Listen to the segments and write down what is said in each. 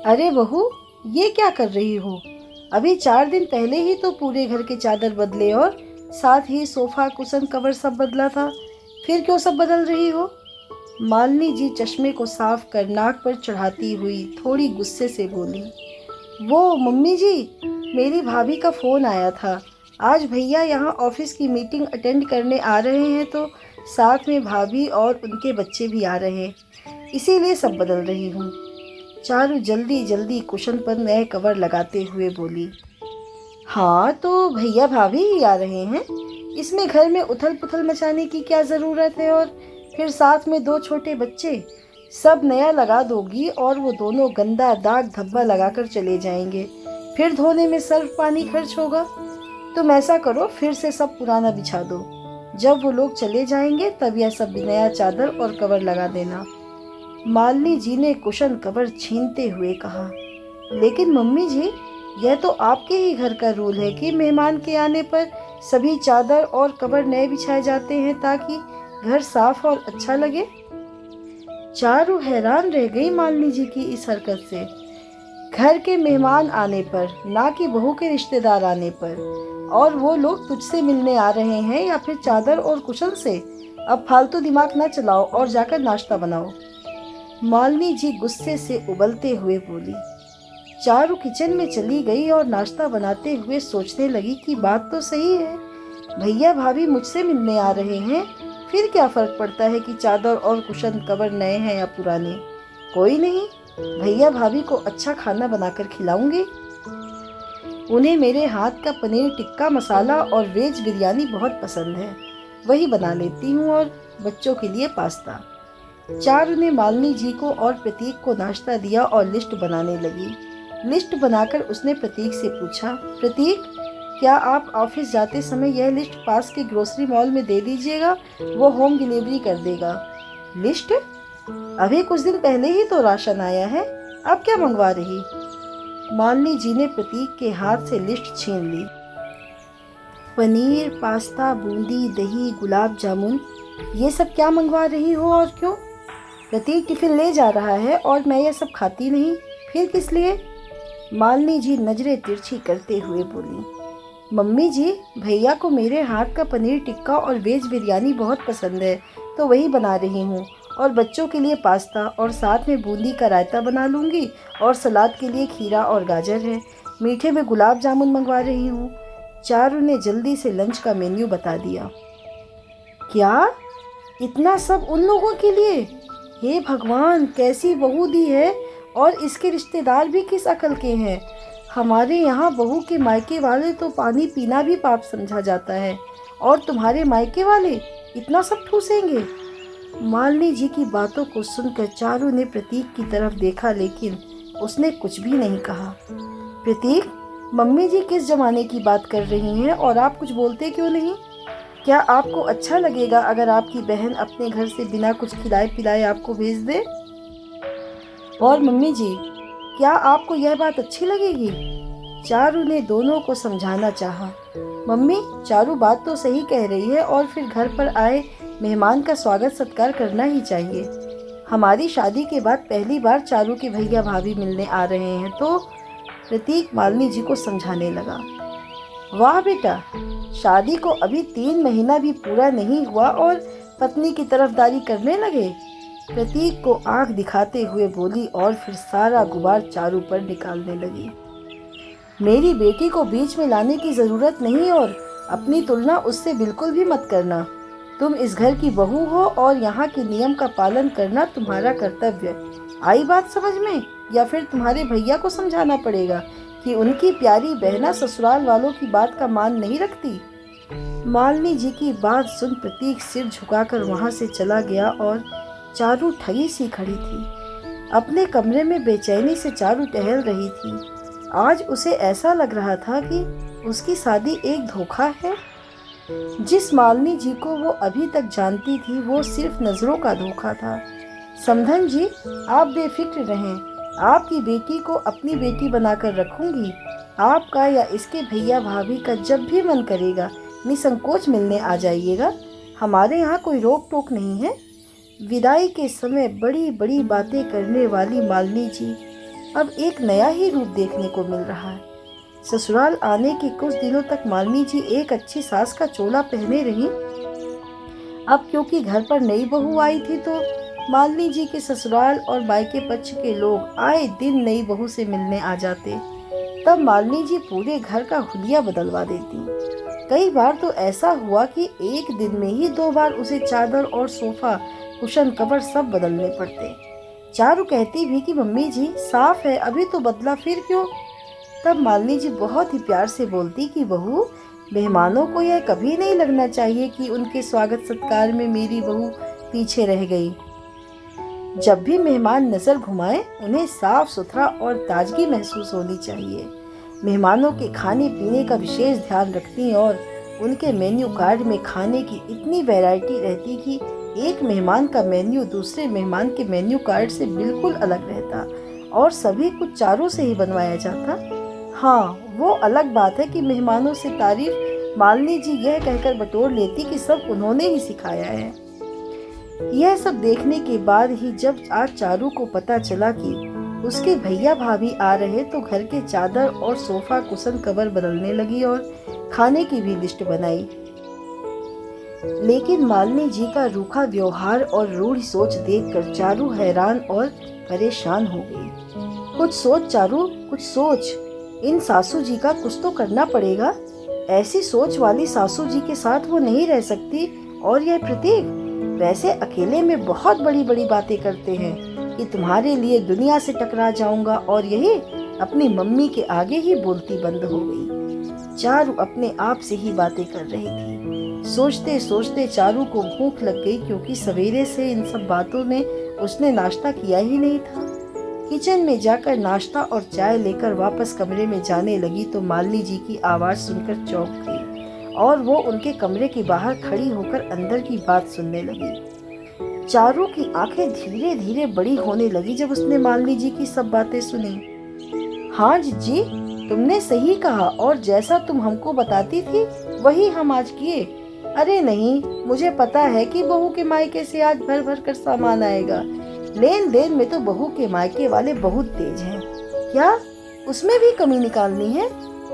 अरे बहू, ये क्या कर रही हो? अभी 4 दिन पहले ही तो पूरे घर के चादर बदले और साथ ही सोफा कुशन कवर सब बदला था। फिर क्यों सब बदल रही हो? मालिनी जी चश्मे को साफ कर नाक पर चढ़ाती हुई थोड़ी गुस्से से बोली। वो मम्मी जी, मेरी भाभी का फ़ोन आया था। आज भैया यहाँ ऑफिस की मीटिंग अटेंड करने आ रहे हैं, तो साथ में भाभी और उनके बच्चे भी आ रहे हैं, इसीलिए सब बदल रही हूँ। चारू जल्दी जल्दी कुशन पर नए कवर लगाते हुए बोली। हाँ, तो भैया भाभी ही आ रहे हैं, इसमें घर में उथल पुथल मचाने की क्या ज़रूरत है? और फिर साथ में 2 छोटे बच्चे, सब नया लगा दोगी और वो दोनों गंदा दाग धब्बा लगाकर चले जाएंगे, फिर धोने में सर्फ पानी खर्च होगा। तुम ऐसा करो, फिर से सब पुराना बिछा दो। जब वो लोग चले जाएंगे तब यह सब नया चादर और कवर लगा देना। मालिनी जी ने कुशन कवर छीनते हुए कहा। लेकिन मम्मी जी, यह तो आपके ही घर का रूल है कि मेहमान के आने पर सभी चादर और कवर नए बिछाए जाते हैं, ताकि घर साफ और अच्छा लगे। चारू हैरान रह गई मालिनी जी की इस हरकत से। घर के मेहमान आने पर, ना कि बहू के रिश्तेदार आने पर, और वो लोग तुझसे मिलने आ रहे हैं या फिर चादर और कुशन से? अब फालतू दिमाग ना चलाओ और जाकर नाश्ता बनाओ। मालिनी जी गुस्से से उबलते हुए बोली। चारू किचन में चली गई और नाश्ता बनाते हुए सोचने लगी कि बात तो सही है, भैया भाभी मुझसे मिलने आ रहे हैं, फिर क्या फ़र्क पड़ता है कि चादर और कुशन कवर नए हैं या पुराने। कोई नहीं, भैया भाभी को अच्छा खाना बनाकर खिलाऊंगी। उन्हें मेरे हाथ का पनीर टिक्का मसाला और वेज बिरयानी बहुत पसंद है, वही बना लेती हूँ, और बच्चों के लिए पास्ता। चारू ने मालिनी जी को और प्रतीक को नाश्ता दिया और लिस्ट बनाने लगी। लिस्ट बनाकर उसने प्रतीक से पूछा, प्रतीक, क्या आप ऑफिस जाते समय यह लिस्ट पास के ग्रोसरी मॉल में दे दीजिएगा, वो होम डिलीवरी कर देगा। लिस्ट? अभी कुछ दिन पहले ही तो राशन आया है, अब क्या मंगवा रही? मालिनी जी ने प्रतीक के हाथ से लिस्ट छीन ली। पनीर, पास्ता, बूंदी, दही, गुलाब जामुन, ये सब क्या मंगवा रही हो और क्यों? प्रतीक टिफिन ले जा रहा है और मैं ये सब खाती नहीं, फिर किस लिए? मालिनी जी नजरें तिरछी करते हुए बोली। मम्मी जी, भैया को मेरे हाथ का पनीर टिक्का और वेज बिरयानी बहुत पसंद है, तो वही बना रही हूँ, और बच्चों के लिए पास्ता और साथ में बूंदी का रायता बना लूँगी, और सलाद के लिए खीरा और गाजर है। मीठे में गुलाब जामुन मंगवा रही हूँ। चारू ने जल्दी से लंच का मेन्यू बता दिया। क्या? इतना सब उन लोगों के लिए? हे भगवान, कैसी बहू दी है, और इसके रिश्तेदार भी किस अकल के हैं। हमारे यहाँ बहू के मायके वाले तो पानी पीना भी पाप समझा जाता है, और तुम्हारे मायके वाले इतना सब ठूसेंगे? मालिनी जी की बातों को सुनकर चारू ने प्रतीक की तरफ देखा, लेकिन उसने कुछ भी नहीं कहा। प्रतीक, मम्मी जी किस जमाने की बात कर रही हैं और आप कुछ बोलते क्यों नहीं? क्या आपको अच्छा लगेगा अगर आपकी बहन अपने घर से बिना कुछ खिलाए पिलाए आपको भेज दे? और मम्मी जी, क्या आपको यह बात अच्छी लगेगी? चारू ने दोनों को समझाना चाहा। मम्मी, चारू बात तो सही कह रही है, और फिर घर पर आए मेहमान का स्वागत सत्कार करना ही चाहिए। हमारी शादी के बाद पहली बार चारू के भैया भाभी मिलने आ रहे हैं, तो प्रतीक मालिनी जी को समझाने लगा। वाह बेटा, शादी को अभी 3 महीना भी पूरा नहीं हुआ और पत्नी की तरफदारी करने लगे? प्रतीक को आंख दिखाते हुए बोली, और फिर सारा गुबार चारू पर निकालने लगी। मेरी बेटी को बीच में लाने की ज़रूरत नहीं, और अपनी तुलना उससे बिल्कुल भी मत करना। तुम इस घर की बहू हो और यहाँ के नियम का पालन करना तुम्हारा कर्तव्य। आई बात समझ में? या फिर तुम्हारे भैया को समझाना पड़ेगा कि उनकी प्यारी बहना ससुराल वालों की बात का मान नहीं रखती? मालिनी जी की बात सुन प्रतीक सिर झुकाकर वहाँ से चला गया, और चारू ठगी सी खड़ी थी। अपने कमरे में बेचैनी से चारू टहल रही थी। आज उसे ऐसा लग रहा था कि उसकी शादी एक धोखा है। जिस मालिनी जी को वो अभी तक जानती थी, वो सिर्फ नजरों का धोखा था। समधन जी, आप बेफिक्र रहें, आपकी बेटी को अपनी बेटी बनाकर रखूंगी। आपका या इसके भैया भाभी का जब भी मन करेगा निसंकोच मिलने आ जाइएगा, हमारे यहाँ कोई रोक टोक नहीं है। विदाई के समय बड़ी बड़ी बातें करने वाली मालिनी जी अब एक नया ही रूप देखने को मिल रहा है। ससुराल आने के कुछ दिनों तक मालिनी जी एक अच्छी सास का चोला पहने रही। अब क्योंकि घर पर नई बहू आई थी तो मालिनी जी के ससुराल और मायके पक्ष के लोग आए दिन नई बहू से मिलने आ जाते। तब मालिनी जी पूरे घर का हुलिया बदलवा देती। कई बार तो ऐसा हुआ कि एक दिन में ही 2 बार उसे चादर और सोफा, कुशन, कवर सब बदलने पड़ते। चारू कहती भी कि मम्मी जी साफ है, अभी तो बदला, फिर क्यों? तब मालिनी जी बहुत ही प्यार से बोलती कि बहू, मेहमानों को यह कभी नहीं लगना चाहिए कि उनके स्वागत सत्कार में मेरी बहू पीछे रह गई। जब भी मेहमान नजर घुमाएं, उन्हें साफ सुथरा और ताजगी महसूस होनी चाहिए। मेहमानों के खाने पीने का विशेष ध्यान रखती और उनके मेन्यू कार्ड में खाने की इतनी वैरायटी रहती कि एक मेहमान का मेन्यू दूसरे मेहमान के मेन्यू कार्ड से बिल्कुल अलग रहता और सभी कुछ चारों से ही बनवाया जाता। हाँ, वो अलग बात है कि मेहमानों से तारीफ मालिनी जी यह कहकर बटोर लेती कि सब उन्होंने ही सिखाया है। यह सब देखने के बाद ही जब आज चारू को पता चला कि उसके भैया भाभी आ रहे तो घर के चादर और सोफा, कुशन, कवर बदलने लगी और खाने की भी लिस्ट बनाई। लेकिन मालिनी जी का रूखा व्यवहार और रूढ़ सोच देखकर चारू हैरान और परेशान हो गई। कुछ सोच चारू, कुछ सोच। इन सासू जी का कुछ तो करना पड़ेगा। ऐसी सोच वाली सासू जी के साथ वो नहीं रह सकती। और यह प्रतीक वैसे अकेले में बहुत बड़ी बड़ी बातें करते हैं कि तुम्हारे लिए दुनिया से टकरा जाऊंगा, और यही अपनी मम्मी के आगे ही बोलती बंद हो गई। चारू अपने आप से ही बातें कर रही थी। सोचते सोचते चारू को भूख लग गई, क्योंकि सवेरे से इन सब बातों में उसने नाश्ता किया ही नहीं था। किचन में जाकर नाश्ता और चाय लेकर वापस कमरे में जाने लगी तो मालिनी जी की आवाज सुनकर चौंक गई और वो उनके कमरे के बाहर खड़ी होकर अंदर की बात सुनने लगी। चारू की आंखें धीरे धीरे बड़ी होने लगी जब उसने मालिनी जी की सब बातें सुनी। हाँ जीजी, तुमने सही कहा, और जैसा तुम हमको बताती थी वही हम आज किए। अरे नहीं, मुझे पता है कि बहू के मायके से आज भर भर कर सामान आएगा। लेन देन में तो बहू के मायके वाले बहुत तेज हैं। क्या उसमें भी कमी निकालनी है?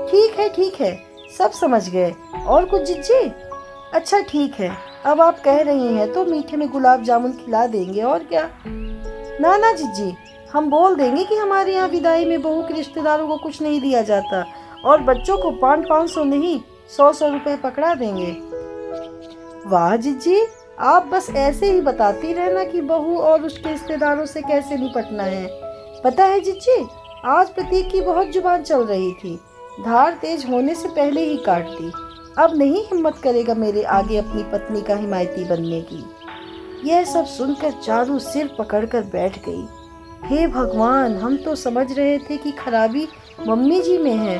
ठीक है, सब समझ गए। और कुछ जिज्जी? अच्छा ठीक है, अब आप कह रही हैं तो मीठे में गुलाब जामुन खिला देंगे, और क्या। ना जिज्जी, हम बोल देंगे कि हमारे यहाँ विदाई में बहू के रिश्तेदारों को कुछ नहीं दिया जाता, और बच्चों को 500 नहीं 100 रुपए पकड़ा देंगे। वाह जिज्जी, आप बस ऐसे ही बताती रहना कि बहू और उसके रिश्तेदारों से कैसे निपटना है। पता है जिज्जी, आज प्रतीक की बहुत जुबान चल रही थी, धार तेज होने से पहले ही काट दी। अब नहीं हिम्मत करेगा मेरे आगे अपनी पत्नी का हिमायती बनने की। यह सब सुनकर चारू सिर पकड़कर बैठ गई। हे भगवान, हम तो समझ रहे थे कि खराबी मम्मी जी में है,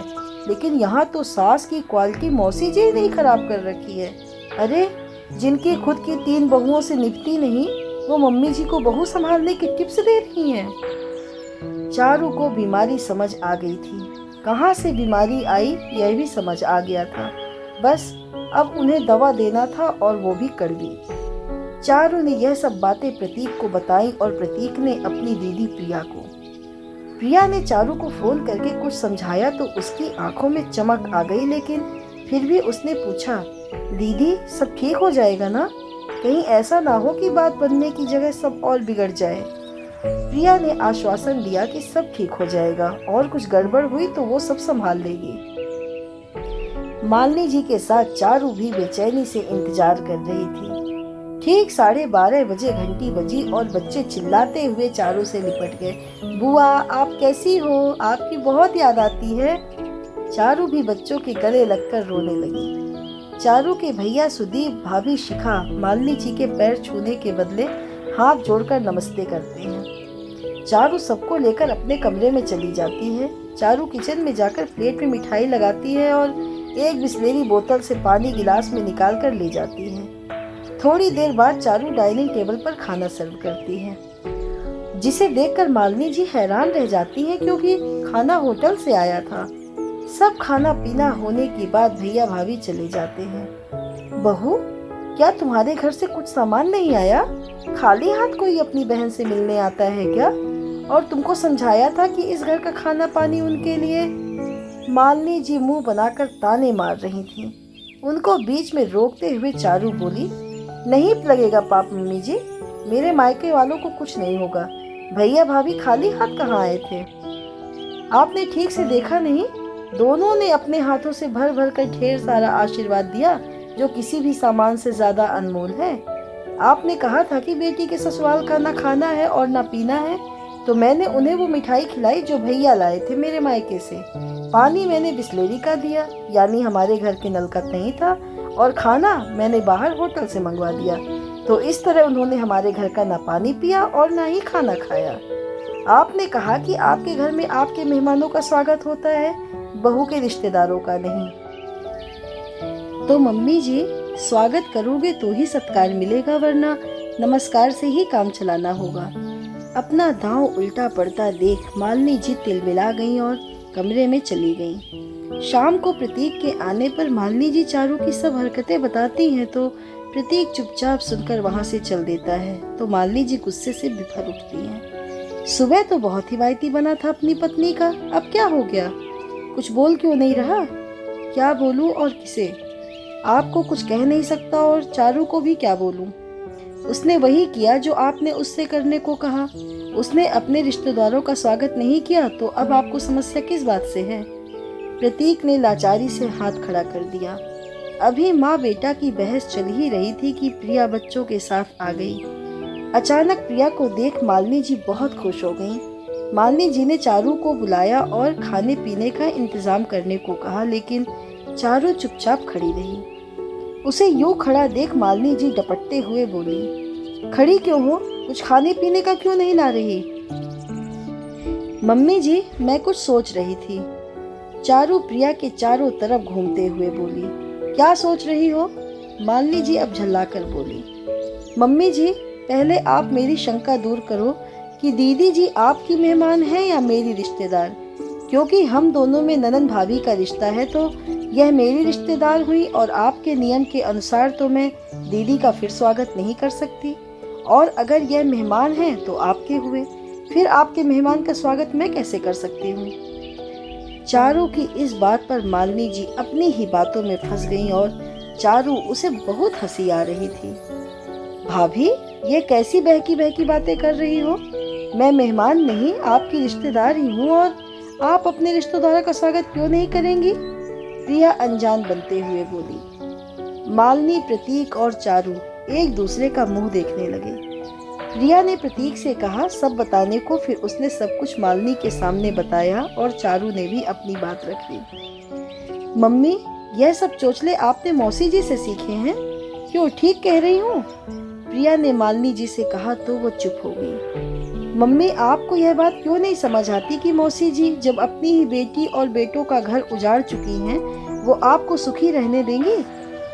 लेकिन यहाँ तो सास की क्वालिटी मौसी जी ने खराब कर रखी है। अरे, जिनकी खुद की 3 बहुओं से निपटी नहीं, वो मम्मी जी को बहू संभालने की टिप्स दे रही हैं। चारू को बीमारी समझ आ गई थी। कहाँ से बीमारी आई यह भी समझ आ गया था। बस अब उन्हें दवा देना था, और वो भी कड़वी। चारू ने यह सब बातें प्रतीक को बताई और प्रतीक ने अपनी दीदी प्रिया को। प्रिया ने चारू को फोन करके कुछ समझाया तो उसकी आंखों में चमक आ गई, लेकिन फिर भी उसने पूछा, दीदी सब ठीक हो जाएगा ना? कहीं ऐसा ना हो कि बात बनने की जगह सब और बिगड़ जाए। प्रिया ने आश्वासन दिया कि सब ठीक हो जाएगा, और कुछ गड़बड़ हुई तो वो सब संभाल लेगी। मालिनी जी के साथ चारू भी बेचैनी से इंतजार कर रही थी। ठीक 12:30 बजे घंटी बजी और बच्चे चिल्लाते हुए चारू से लिपट गए। बुआ, आप कैसी हो? आपकी बहुत याद आती है। चारू भी बच्चों के गले लगकर रोने लगी। चारू के भैया सुदीप, भाभी शिखा मालिनी जी के पैर छूने के बदले हाथ जोड़कर नमस्ते करते हैं। चारू सबको लेकर अपने कमरे में चली जाती है। चारू किचन में जाकर प्लेट में मिठाई लगाती है और एक बिस्लेरी बोतल से पानी गिलास में निकाल कर ले जाती है। थोड़ी देर बाद चारू डाइनिंग टेबल पर खाना सर्व करती है, जिसे देखकर मालिनी जी हैरान रह जाती हैं, क्योंकि खाना होटल से आया था। सब खाना पीना होने के बाद भैया भाभी चले जाते हैं। बहू, क्या तुम्हारे घर से कुछ सामान नहीं आया? खाली हाथ कोई अपनी बहन से मिलने आता है क्या? और तुमको समझाया था कि इस घर का खाना पानी उनके लिए। मालिनी जी मुंह बनाकर ताने मार रही थीं। उनको बीच में रोकते हुए चारू बोली, नहीं लगेगा पाप मम्मी जी, मेरे मायके वालों को कुछ नहीं होगा। भैया भाभी खाली हाथ कहाँ आए थे? आपने ठीक से देखा नहीं? दोनों ने अपने हाथों से भर भर कर ढेर सारा आशीर्वाद दिया, जो किसी भी सामान से ज्यादा अनमोल है। आपने कहा था कि बेटी के ससुराल का ना खाना है और ना पीना है, तो मैंने उन्हें वो मिठाई खिलाई जो भैया लाए थे मेरे मायके से। पानी मैंने बिस्लेरी का दिया, यानी हमारे घर के नल का नहीं था, और खाना मैंने बाहर होटल से मंगवा दिया। तो इस तरह उन्होंने हमारे घर का ना पानी पिया और ना ही खाना खाया। आपने कहा कि आपके घर में आपके मेहमानों का स्वागत होता है, बहू के रिश्तेदारों का नहीं। तो मम्मी जी, स्वागत करोगे तो ही सत्कार मिलेगा, वरना नमस्कार से ही काम चलाना होगा। अपना दांव उल्टा पड़ता देख मालिनी जी तिलमिला गईं और कमरे में चली गईं। शाम को प्रतीक के आने पर मालिनी जी चारू की सब हरकतें बताती हैं तो प्रतीक चुपचाप सुनकर वहां से चल देता है। तो मालिनी जी गुस्से से बिफर उठती हैं। सुबह तो बहुत हिमायती बना था अपनी पत्नी का, अब क्या हो गया? कुछ बोल क्यों नहीं रहा? क्या बोलूं और किसे? आपको कुछ कह नहीं सकता और चारू को भी क्या बोलूं? उसने वही किया जो आपने उससे करने को कहा। उसने अपने रिश्तेदारों का स्वागत नहीं किया, तो अब आपको समस्या किस बात से है? प्रतीक ने लाचारी से हाथ खड़ा कर दिया। अभी माँ बेटा की बहस चल ही रही थी कि प्रिया बच्चों के साथ आ गई। अचानक प्रिया को देख मालिनी जी बहुत खुश हो गईं। मालिनी जी ने चारू को बुलाया और खाने पीने का इंतजाम करने को कहा, लेकिन चारू चुपचाप खड़ी रही। उसे यूं खड़ा देख मालिनी जी डपटते हुए बोली, खड़ी क्यों हो? कुछ खाने पीने का क्यों नहीं ला रही? मम्मी जी, मैं कुछ सोच रही थी। चारू प्रिया के चारों तरफ घूमते हुए बोली। क्या सोच रही हो? मालिनी जी अब झल्लाकर बोली। मम्मी जी, पहले आप मेरी शंका दूर करो कि दीदी जी आपकी मेहमान है या मेरी रिश्तेदार। क्योंकि हम दोनों में ननद भाभी का रिश्ता है, तो यह मेरी रिश्तेदार हुई और आपके नियम के अनुसार तो मैं दीदी का फिर स्वागत नहीं कर सकती। और अगर यह मेहमान हैं तो आपके हुए, फिर आपके मेहमान का स्वागत मैं कैसे कर सकती हूँ? चारू की इस बात पर मालिनी जी अपनी ही बातों में फंस गईं और चारू उसे बहुत हंसी आ रही थी। भाभी, ये कैसी बहकी बहकी बातें कर रही हो? मैं मेहमान नहीं, आपकी रिश्तेदार ही हूँ, और आप अपने रिश्तेदारों का स्वागत क्यों नहीं करेंगी? प्रिया अनजान बनते हुए बोली। मालिनी, प्रतीक और चारू एक दूसरे का मुंह देखने लगे। प्रिया ने प्रतीक से कहा सब बताने को, फिर उसने सब कुछ मालिनी के सामने बताया और चारू ने भी अपनी बात रख ली। मम्मी, यह सब चोचले आपने मौसी जी से सीखे हैं? क्यों, ठीक कह रही हूँ? प्रिया ने मालिनी जी से कहा तो वो चुप हो गई। मम्मी, आपको यह बात क्यों नहीं समझ आती कि मौसी जी जब अपनी ही बेटी और बेटों का घर उजाड़ चुकी हैं, वो आपको सुखी रहने देंगी?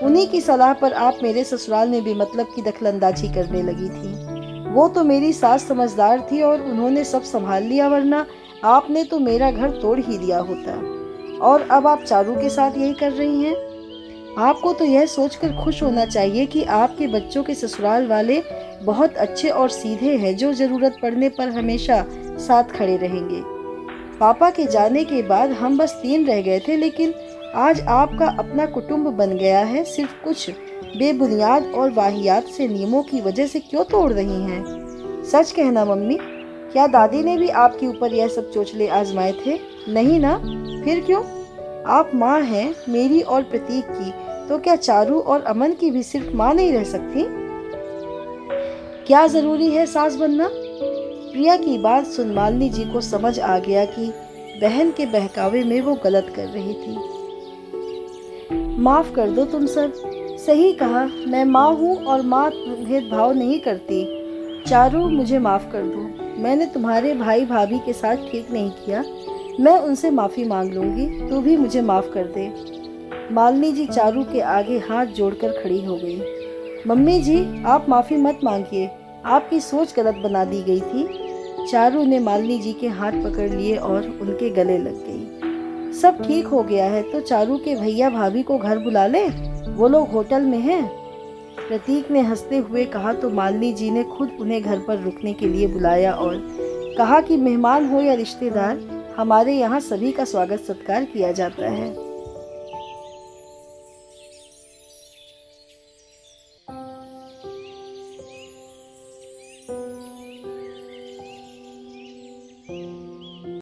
उन्हीं की सलाह पर आप मेरे ससुराल में बेमतलब की दखलंदाजी करने लगी थी। वो तो मेरी सास समझदार थी और उन्होंने सब संभाल लिया, वरना आपने तो मेरा घर तोड़ ही दिया होता। और अब आप चारू के साथ यही कर रही हैं। आपको तो यह सोचकर खुश होना चाहिए कि आपके बच्चों के ससुराल वाले बहुत अच्छे और सीधे हैं, जो जरूरत पड़ने पर हमेशा साथ खड़े रहेंगे। पापा के जाने के बाद हम बस 3 रह गए थे, लेकिन आज आपका अपना कुटुंब बन गया है। सिर्फ कुछ बेबुनियाद और वाहियात से नियमों की वजह से क्यों तोड़ रही हैं? सच कहना मम्मी, क्या दादी ने भी आपके ऊपर यह सब चोचले आजमाए थे? नहीं ना? फिर क्यों? आप माँ हैं मेरी और प्रतीक की, तो क्या चारू और अमन की भी सिर्फ माँ नहीं रह सकती? क्या जरूरी है सास बनना? प्रिया की बात सुन मालिनी जी को समझ आ गया कि बहन के बहकावे में वो गलत कर रही थी। माफ कर दो तुम सब। सही कहा, मैं माँ हूँ और माँ भेदभाव नहीं करती। चारू, मुझे माफ कर दो। मैंने तुम्हारे भाई भाभी के साथ ठीक नहीं किया। मैं उनसे माफी मांग लूंगी, तू भी मुझे माफ कर दे। मालिनी जी चारू के आगे हाथ जोड़कर खड़ी हो गई। मम्मी जी, आप माफी मत मांगिए, आपकी सोच गलत बना दी गई थी। चारू ने मालिनी जी के हाथ पकड़ लिए और उनके गले लग गई। सब ठीक हो गया है तो चारू के भैया भाभी को घर बुला ले, वो लोग होटल में हैं। प्रतीक ने हंसते हुए कहा तो मालिनी जी ने खुद उन्हें घर पर रुकने के लिए बुलाया और कहा कि मेहमान हो या रिश्तेदार, हमारे यहाँ सभी का स्वागत सत्कार किया जाता है।